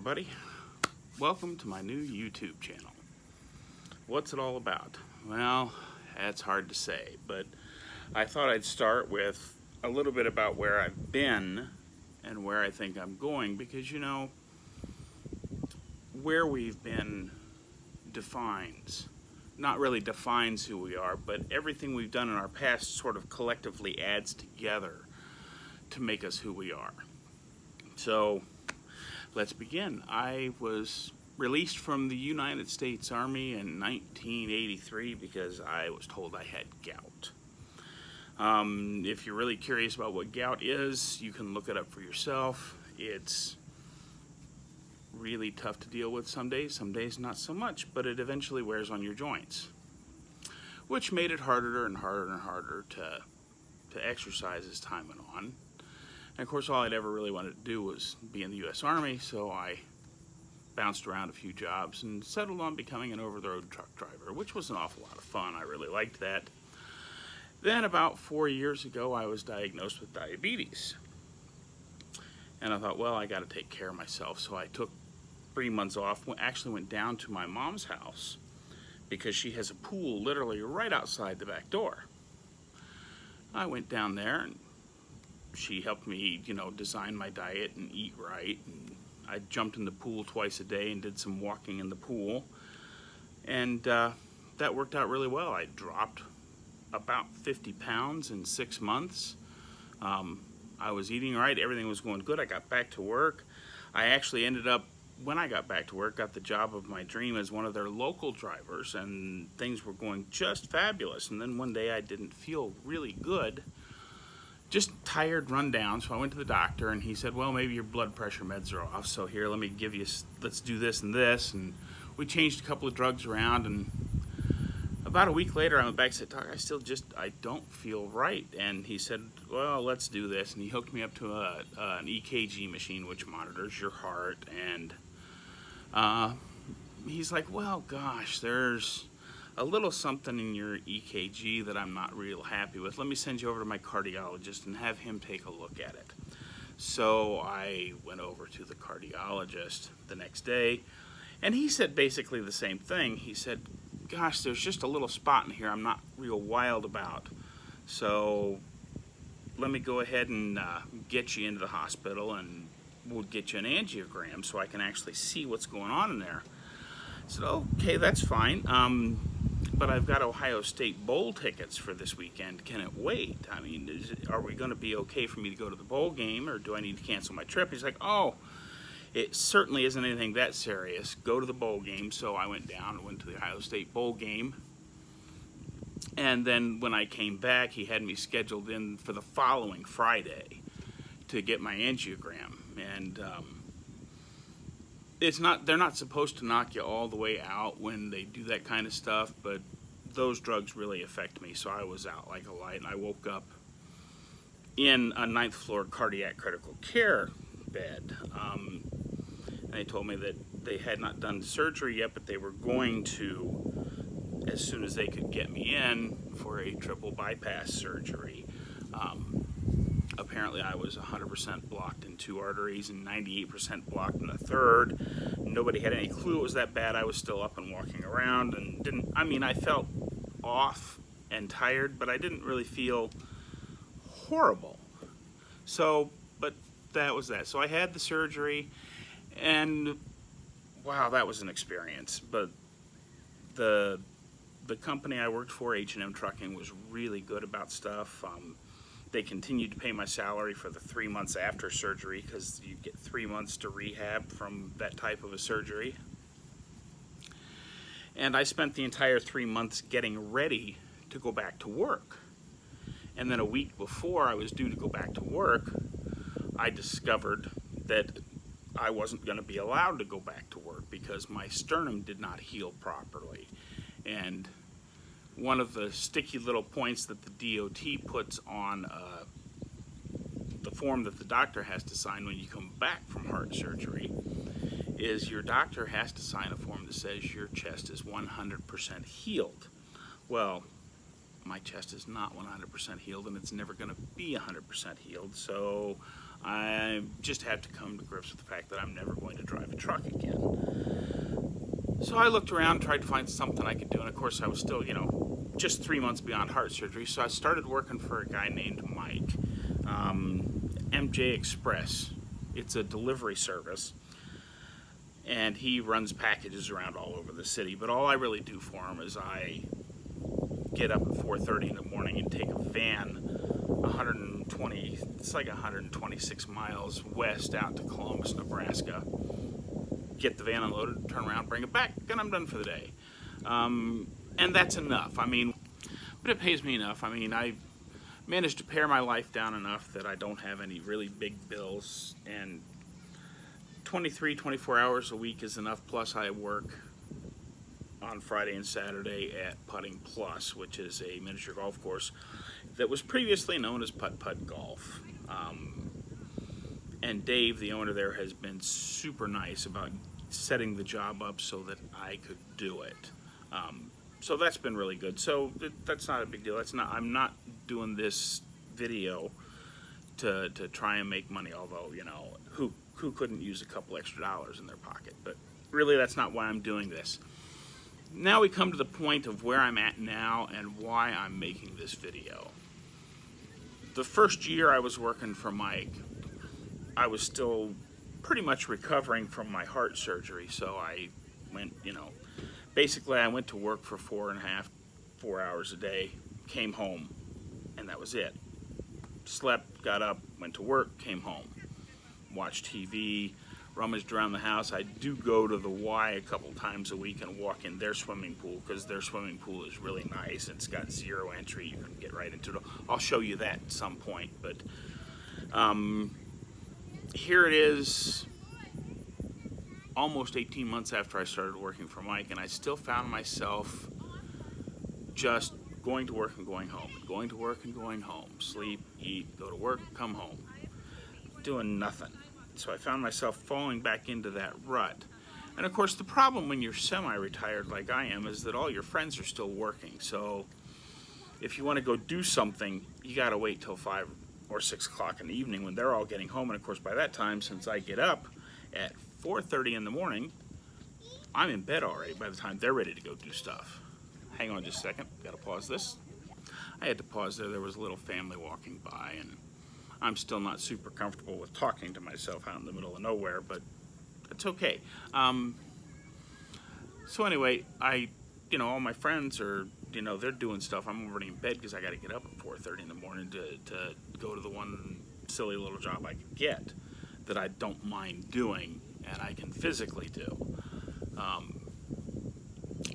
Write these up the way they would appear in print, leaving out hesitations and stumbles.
everybody. Welcome to my new YouTube channel. What's it all about? Well, that's hard to say, but I thought I'd start with a little bit about where I've been and where I think I'm going, because where we've been not really defines who we are, but everything we've done in our past sort of collectively adds together to make us who we are. So let's begin. I was released from the United States Army in 1983 because I was told I had gout. If you're really curious about what gout is, you can look it up for yourself. It's really tough to deal with some days not so much, but it eventually wears on your joints, which made it harder and harder and harder to exercise as time went on. And of course, all I'd ever really wanted to do was be in the U.S. Army, so I bounced around a few jobs and settled on becoming an over-the-road truck driver, which was an awful lot of fun. I really liked that. Then about 4 years ago, I was diagnosed with diabetes. And I thought, well, I got to take care of myself. So I took 3 months off, actually went down to my mom's house because she has a pool literally right outside the back door. I went down there and she helped me, design my diet and eat right. And I jumped in the pool twice a day and did some walking in the pool. And that worked out really well. I dropped about 50 pounds in 6 months. I was eating right, everything was going good. I got back to work. I actually ended up, when I got back to work, got the job of my dream as one of their local drivers, and things were going just fabulous. And then one day I didn't feel really good, just tired, run down. So I went to the doctor and he said, well, maybe your blood pressure meds are off. So here, let's do this and this. And we changed a couple of drugs around, and about a week later, I went back and said, Doc, I don't feel right. And he said, well, let's do this. And he hooked me up to an EKG machine, which monitors your heart. And he's like, well, gosh, there's a little something in your EKG that I'm not real happy with. Let me send you over to my cardiologist and have him take a look at it. So I went over to the cardiologist the next day, and he said basically the same thing. He said, gosh, there's just a little spot in here I'm not real wild about. So let me go ahead and get you into the hospital, and we'll get you an angiogram so I can actually see what's going on in there. I said, okay, that's fine. But I've got Ohio State Bowl tickets for this weekend. Can it wait? I mean, are we going to be okay for me to go to the bowl game, or do I need to cancel my trip? He's like, oh, it certainly isn't anything that serious. Go to the bowl game. So I went down and went to the Ohio State bowl game. And then when I came back, he had me scheduled in for the following Friday to get my angiogram. And they're not supposed to knock you all the way out when they do that kind of stuff, but those drugs really affect me. So I was out like a light, and I woke up in a 9th floor cardiac critical care bed. And they told me that they had not done surgery yet, but they were going to as soon as they could get me in for a triple bypass surgery. Apparently I was 100% blocked in 2 arteries and 98% blocked in a third. Nobody had any clue it was that bad. I was still up and walking around, and I felt off and tired, but I didn't really feel horrible. So, but that was that. So I had the surgery, and wow, that was an experience. But the company I worked for, H&M Trucking, was really good about stuff. They continued to pay my salary for the 3 months after surgery, because you get 3 months to rehab from that type of a surgery. And I spent the entire 3 months getting ready to go back to work. And then a week before I was due to go back to work, I discovered that I wasn't going to be allowed to go back to work because my sternum did not heal properly. And one of the sticky little points that the DOT puts on the form that the doctor has to sign when you come back from heart surgery is your doctor has to sign a form that says your chest is 100% healed. Well, my chest is not 100% healed, and it's never going to be 100% healed, so I just have to come to grips with the fact that I'm never going to drive a truck again. So I looked around, tried to find something I could do, and of course I was still, just 3 months beyond heart surgery, so I started working for a guy named Mike, MJ Express. It's a delivery service, and he runs packages around all over the city, but all I really do for him is I get up at 4:30 in the morning and take a van 126 miles west out to Columbus, Nebraska, get the van unloaded, turn around, bring it back, and I'm done for the day. And that's enough. But it pays me enough. I managed to pare my life down enough that I don't have any really big bills, and 24 hours a week is enough, plus I work on Friday and Saturday at Putting Plus, which is a miniature golf course that was previously known as Putt Putt Golf. And Dave, the owner there, has been super nice about setting the job up so that I could do it. So that's been really good. So that's not a big deal. I'm not doing this video to try and make money, although, who couldn't use a couple extra dollars in their pocket? But really, that's not why I'm doing this. Now we come to the point of where I'm at now and why I'm making this video. The first year I was working for Mike, I was still pretty much recovering from my heart surgery, so I went, basically I went to work for 4 hours a day, came home, and that was it. Slept, got up, went to work, came home, watched TV, rummaged around the house. I do go to the Y a couple times a week and walk in their swimming pool, because their swimming pool is really nice. It's got zero entry. You can get right into it. I'll show you that at some point. But here it is, almost 18 months after I started working for Mike, and I still found myself just going to work and going home, going to work and going home, sleep, eat, go to work, come home, doing nothing. So I found myself falling back into that rut. And of course, the problem when you're semi-retired like I am is that all your friends are still working. So if you want to go do something, you got to wait till 5 or 6 o'clock in the evening when they're all getting home. And of course, by that time, since I get up at 4:30 in the morning, I'm in bed already by the time they're ready to go do stuff. Hang on just a second. Got to pause this. I had to pause there. There was a little family walking by, and I'm still not super comfortable with talking to myself out in the middle of nowhere, but it's okay. So anyway, all my friends are, they're doing stuff. I'm already in bed because I got to get up at 4:30 in the morning to go to the one silly little job I can get that I don't mind doing and I can physically do.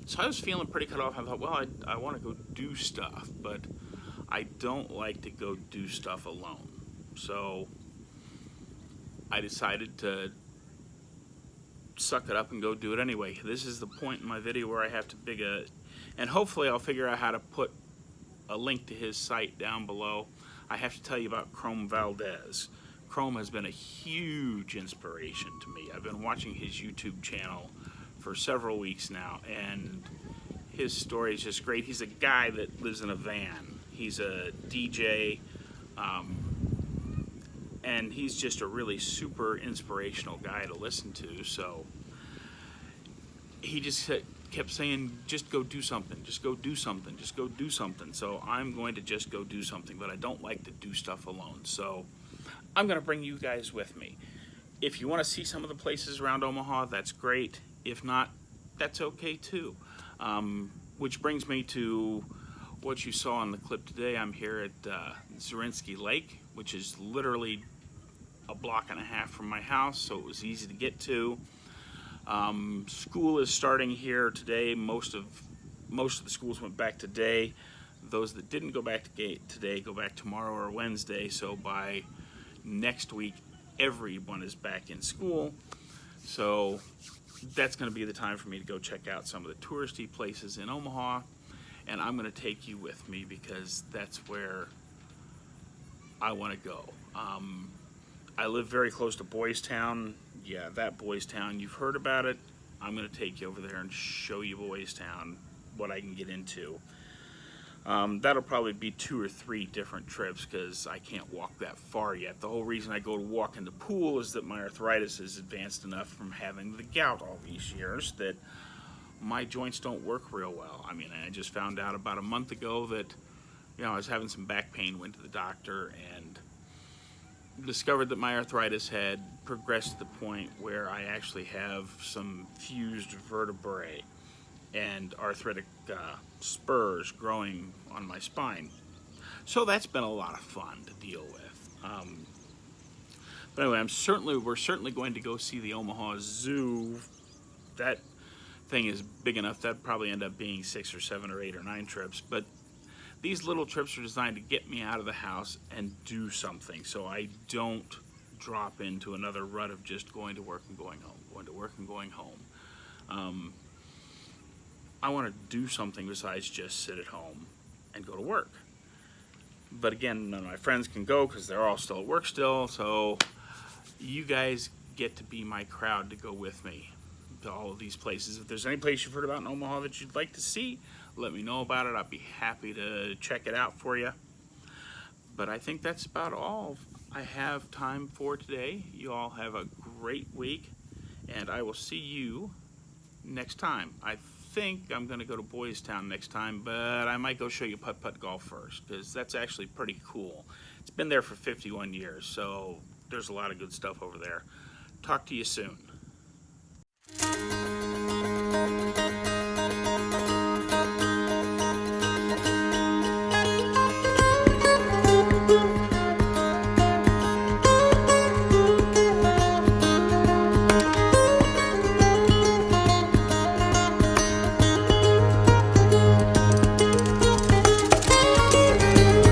So I was feeling pretty cut off. I thought, well, I want to go do stuff, but I don't like to go do stuff alone. So I decided to suck it up and go do it anyway. This is the point in my video where I have to and hopefully I'll figure out how to put a link to his site down below. I have to tell you about Chrome Valdez. Chrome has been a huge inspiration to me. I've been watching his YouTube channel for several weeks now, and his story is just great. He's a guy that lives in a van. He's a DJ, and he's just a really super inspirational guy to listen to. So he just kept saying, just go do something, just go do something, just go do something. So I'm going to just go do something, but I don't like to do stuff alone. So I'm going to bring you guys with me. If you want to see some of the places around Omaha, that's great. If not, that's okay too. Which brings me to what you saw in the clip today. I'm here at Zorinsky Lake, which is literally a block and a half from my house, so it was easy to get to. School is starting here today. Most of the schools went back today. Those that didn't go back today go back tomorrow or Wednesday, so by next week everyone is back in school. So that's going to be the time for me to go check out some of the touristy places in Omaha, and I'm going to take you with me because that's where I want to go. I live very close to Boys Town. Yeah, that Boys Town, you've heard about it. I'm going to take you over there and show you Boys Town, what I can get into. That'll probably be 2 or 3 different trips because I can't walk that far yet. The whole reason I go to walk in the pool is that my arthritis is advanced enough from having the gout all these years that my joints don't work real well. I mean, I just found out about a month ago that, I was having some back pain, went to the doctor, and discovered that my arthritis had progressed to the point where I actually have some fused vertebrae and arthritic spurs growing on my spine. So that's been a lot of fun to deal with. But anyway, we're certainly going to go see the Omaha Zoo. That thing is big enough that'd probably end up being 6 or 7 or 8 or 9 trips. But these little trips are designed to get me out of the house and do something, so I don't drop into another rut of just going to work and going home, going to work and going home. I want to do something besides just sit at home and go to work. But again, none of my friends can go because they're all still at work still, so you guys get to be my crowd to go with me to all of these places. If there's any place you've heard about in Omaha that you'd like to see, let me know about it. I'd be happy to check it out for you. But I think that's about all I have time for today. You all have a great week, and I will see you next time. I think I'm going to go to Boys Town next time, but I might go show you putt-putt golf first, because that's actually pretty cool. It's been there for 51 years, so there's a lot of good stuff over there. Talk to you soon.